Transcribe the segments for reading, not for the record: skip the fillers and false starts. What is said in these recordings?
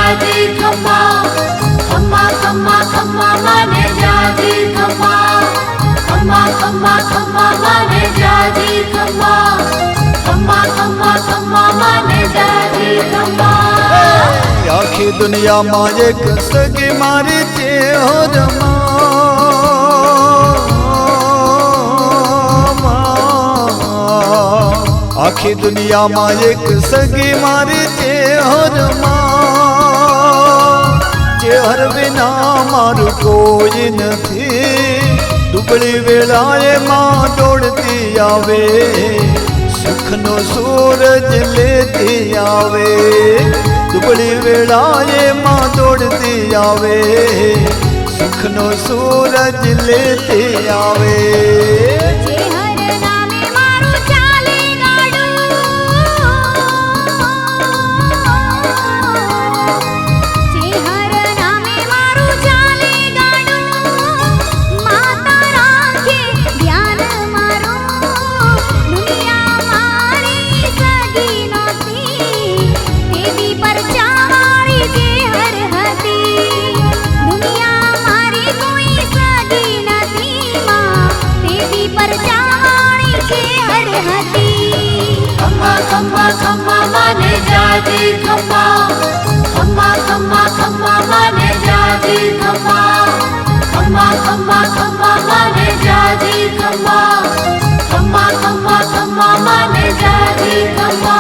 जाजी खम्मा खम्मा खम्मा खम्मा माने जाजी खम्मा खम्मा खम्मा खम्मा माने जाजी खम्मा खम्मा खम्मा खम्मा माने जाजी खम्मा। आखी दुनिया में एक सगी मारी छे हो रमा आखी दुनिया में एक सगी मारी छे हो रमा चेहर बिना मारू कोई नथी दुबड़ी वेलाए मां दौड़ती आवे सुखनो सूरज लेती आवे दुबड़ी वेलाए मां दौड़ती आवे सुखनो सूरज लेती आवे। खम्मा खम्मा माने जाजी खम्मा खम्मा खम्मा खम्मा माने जाजी खम्मा खम्मा खम्मा खम्मा माने जाजी खम्मा खम्मा खम्मा खम्मा माने जाजी खम्मा।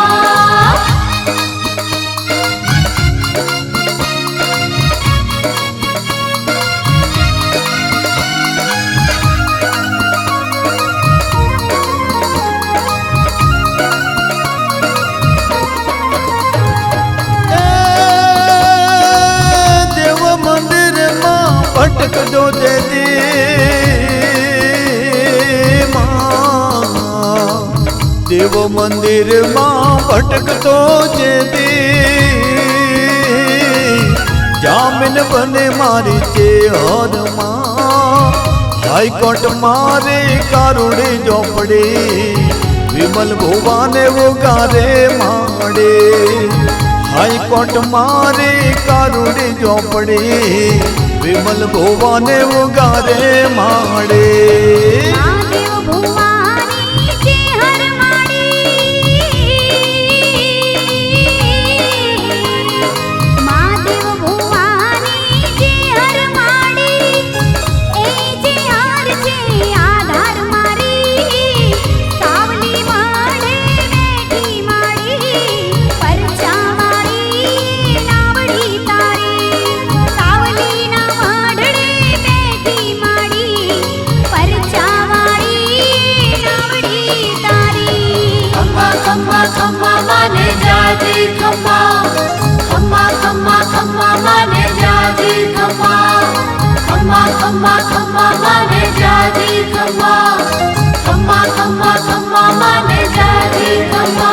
भटक दो दे दी देव मंदिर मां भटक दो दे दी जामिन बने मारी चे और मां हाई कोर्ट मारे कारुड़ी झोपड़ी विमल भुवाने वो गारे माड़े हाई कोर्ट मारे कारुड़ी झोपड़ी विमल भुवाने वो गारे माड़े। खम्मा माने जाजी खम्मा खम्मा खम्मा खम्मा माने जाजी खम्मा खम्मा खम्मा खम्मा माने जाजी खम्मा खम्मा खम्मा खम्मा माने जाजी खम्मा।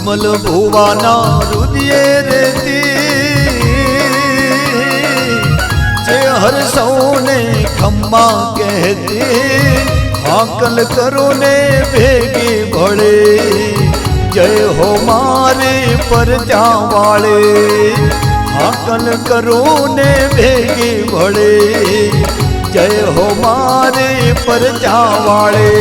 विमल भुवाना हृदय रेती जे हर सौने खम्मा कहती हाकल करो ने भेगी भड़े जय हो मारे परजा वाले हाकल करो ने भेगी भड़े जय हो मारे परजा वाले।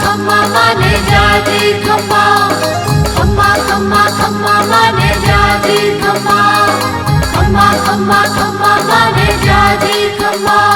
खम्मा माने जाजी खम्मा खम्मा खम्मा खम्मा माने ખમ્મા ખમ્મા ખમ્મા ખમ્મા માને જાજી ખમ્મા